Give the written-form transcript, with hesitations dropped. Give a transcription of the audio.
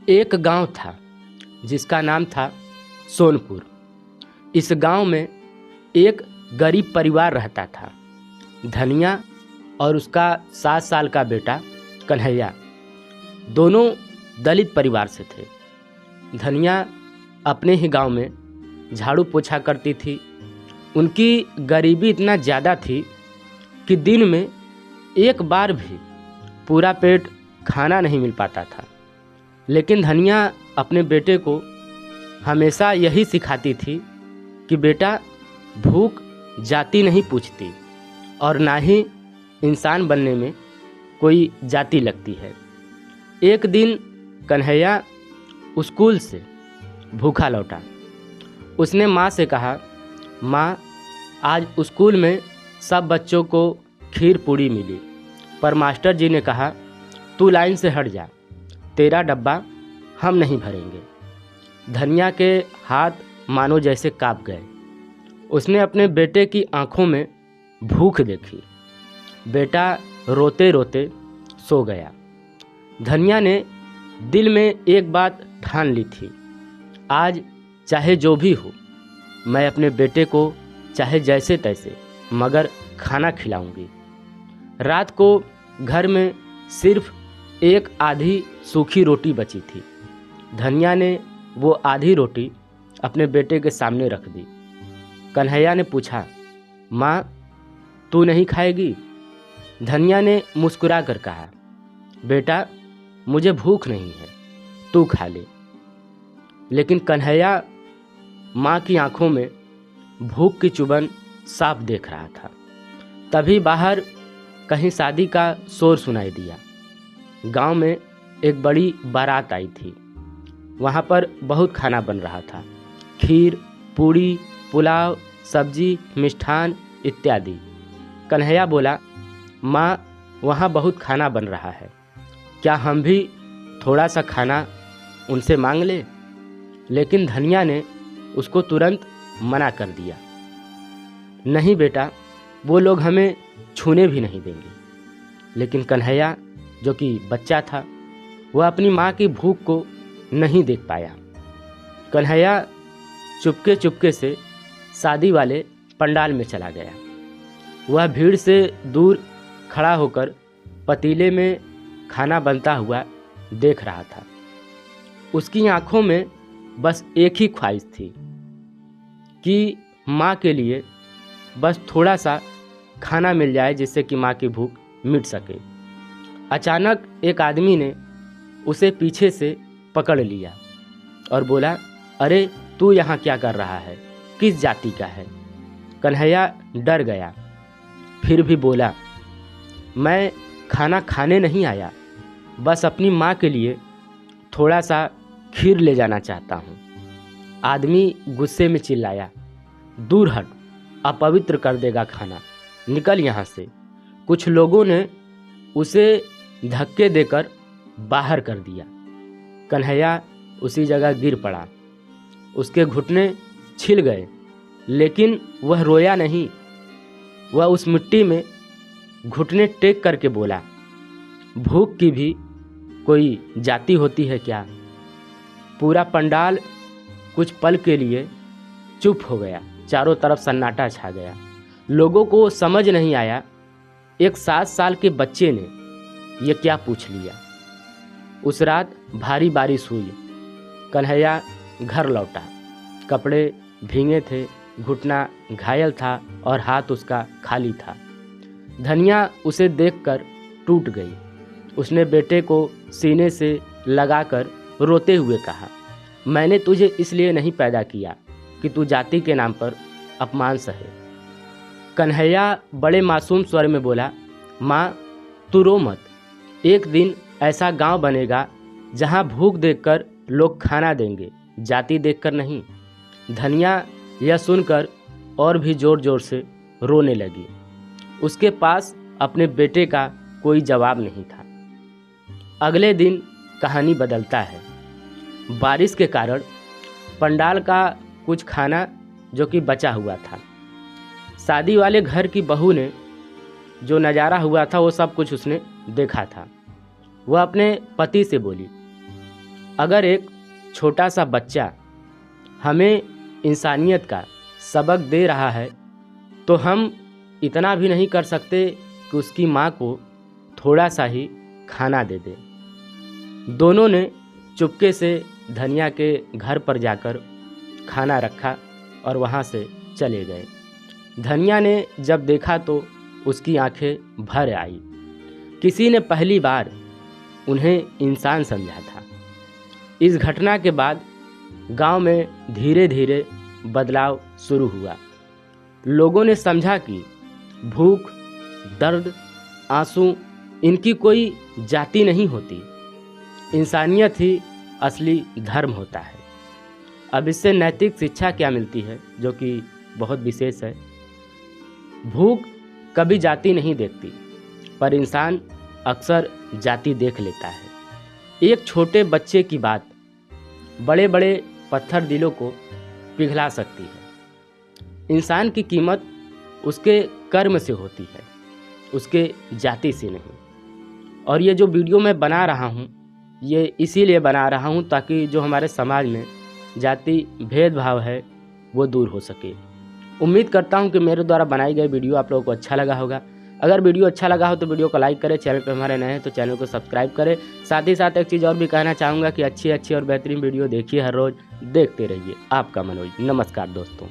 एक गांव था जिसका नाम था सोनपुर। इस गांव में एक गरीब परिवार रहता था। धनिया और उसका 7 साल का बेटा कन्हैया दोनों दलित परिवार से थे। धनिया अपने ही गांव में झाड़ू पोछा करती थी। उनकी गरीबी इतना ज़्यादा थी कि दिन में एक बार भी पूरा पेट खाना नहीं मिल पाता था। लेकिन धनिया अपने बेटे को हमेशा यही सिखाती थी कि बेटा, भूख जाति नहीं पूछती और ना ही इंसान बनने में कोई जाति लगती है। एक दिन कन्हैया स्कूल से भूखा लौटा। उसने माँ से कहा, माँ, आज स्कूल में सब बच्चों को खीर पूड़ी मिली, पर मास्टर जी ने कहा तू लाइन से हट जा, तेरा डब्बा हम नहीं भरेंगे। धनिया के हाथ मानो जैसे कांप गए। उसने अपने बेटे की आंखों में भूख देखी। बेटा रोते रोते सो गया। धनिया ने दिल में एक बात ठान ली थी, आज चाहे जो भी हो, मैं अपने बेटे को चाहे जैसे तैसे मगर खाना खिलाऊंगी। रात को घर में सिर्फ एक आधी सूखी रोटी बची थी। धनिया ने वो आधी रोटी अपने बेटे के सामने रख दी। कन्हैया ने पूछा, माँ, तू नहीं खाएगी? धनिया ने मुस्कुरा कर कहा, बेटा, मुझे भूख नहीं है, तू खा ले। लेकिन कन्हैया माँ की आंखों में भूख की चुभन साफ देख रहा था। तभी बाहर कहीं शादी का शोर सुनाई दिया। गांव में एक बड़ी बारात आई थी। वहाँ पर बहुत खाना बन रहा था, खीर, पूड़ी, पुलाव, सब्जी, मिष्ठान इत्यादि। कन्हैया बोला, माँ, वहाँ बहुत खाना बन रहा है, क्या हम भी थोड़ा सा खाना उनसे मांग ले? लेकिन धनिया ने उसको तुरंत मना कर दिया। नहीं बेटा, वो लोग हमें छूने भी नहीं देंगे। लेकिन कन्हैया, जो कि बच्चा था, वह अपनी माँ की भूख को नहीं देख पाया। कन्हैया चुपके चुपके से शादी वाले पंडाल में चला गया। वह भीड़ से दूर खड़ा होकर पतीले में खाना बनता हुआ देख रहा था। उसकी आंखों में बस एक ही ख्वाहिश थी कि माँ के लिए बस थोड़ा सा खाना मिल जाए, जिससे कि माँ की भूख मिट सके। अचानक एक आदमी ने उसे पीछे से पकड़ लिया और बोला, अरे तू यहाँ क्या कर रहा है? किस जाति का है? कन्हैया डर गया, फिर भी बोला, मैं खाना खाने नहीं आया, बस अपनी माँ के लिए थोड़ा सा खीर ले जाना चाहता हूँ। आदमी गुस्से में चिल्लाया, दूर हट, अपवित्र कर देगा खाना, निकल यहाँ से। कुछ लोगों ने उसे धक्के देकर बाहर कर दिया। कन्हैया उसी जगह गिर पड़ा। उसके घुटने छिल गए, लेकिन वह रोया नहीं। वह उस मिट्टी में घुटने टेक करके बोला, भूख की भी कोई जाति होती है क्या? पूरा पंडाल कुछ पल के लिए चुप हो गया। चारों तरफ सन्नाटा छा गया। लोगों को समझ नहीं आया एक 7 साल के बच्चे ने ये क्या पूछ लिया। उस रात भारी बारिश हुई। कन्हैया घर लौटा। कपड़े भीगे थे, घुटना घायल था और हाथ उसका खाली था। धनिया उसे देखकर टूट गई। उसने बेटे को सीने से लगाकर रोते हुए कहा, मैंने तुझे इसलिए नहीं पैदा किया कि तू जाति के नाम पर अपमान सहे। कन्हैया बड़े मासूम स्वर में बोला, माँ, तू रो मत। एक दिन ऐसा गांव बनेगा जहां भूख देखकर लोग खाना देंगे, जाति देखकर नहीं। धनिया यह सुनकर और भी जोर जोर से रोने लगी। उसके पास अपने बेटे का कोई जवाब नहीं था। अगले दिन कहानी बदलता है। बारिश के कारण पंडाल का कुछ खाना जो कि बचा हुआ था, शादी वाले घर की बहू ने जो नज़ारा हुआ था वो सब कुछ उसने देखा था। वह अपने पति से बोली, अगर एक छोटा सा बच्चा हमें इंसानियत का सबक दे रहा है तो हम इतना भी नहीं कर सकते कि उसकी माँ को थोड़ा सा ही खाना दे दे। दोनों ने चुपके से धनिया के घर पर जाकर खाना रखा और वहाँ से चले गए। धनिया ने जब देखा तो उसकी आंखें भर आई। किसी ने पहली बार उन्हें इंसान समझा था। इस घटना के बाद गांव में धीरे धीरे बदलाव शुरू हुआ। लोगों ने समझा कि भूख, दर्द, आंसू इनकी कोई जाति नहीं होती, इंसानियत ही असली धर्म होता है। अब इससे नैतिक शिक्षा क्या मिलती है जो कि बहुत विशेष है। भूख कभी जाति नहीं देखती, पर इंसान अक्सर जाति देख लेता है। एक छोटे बच्चे की बात बड़े बड़े पत्थर दिलों को पिघला सकती है। इंसान की कीमत उसके कर्म से होती है, उसके जाति से नहीं। और ये जो वीडियो मैं बना रहा हूँ ये इसीलिए बना रहा हूँ ताकि जो हमारे समाज में जाति भेदभाव है वो दूर हो सके। उम्मीद करता हूँ कि मेरे द्वारा बनाई गई वीडियो आप लोगों को अच्छा लगा होगा। अगर वीडियो अच्छा लगा हो तो वीडियो को लाइक करें, चैनल पर हमारे नए हैं तो चैनल को सब्सक्राइब करें। साथ ही साथ एक चीज़ और भी कहना चाहूँगा कि अच्छी और बेहतरीन वीडियो देखिए, हर रोज़ देखते रहिए। आपका मनोज। नमस्कार दोस्तों।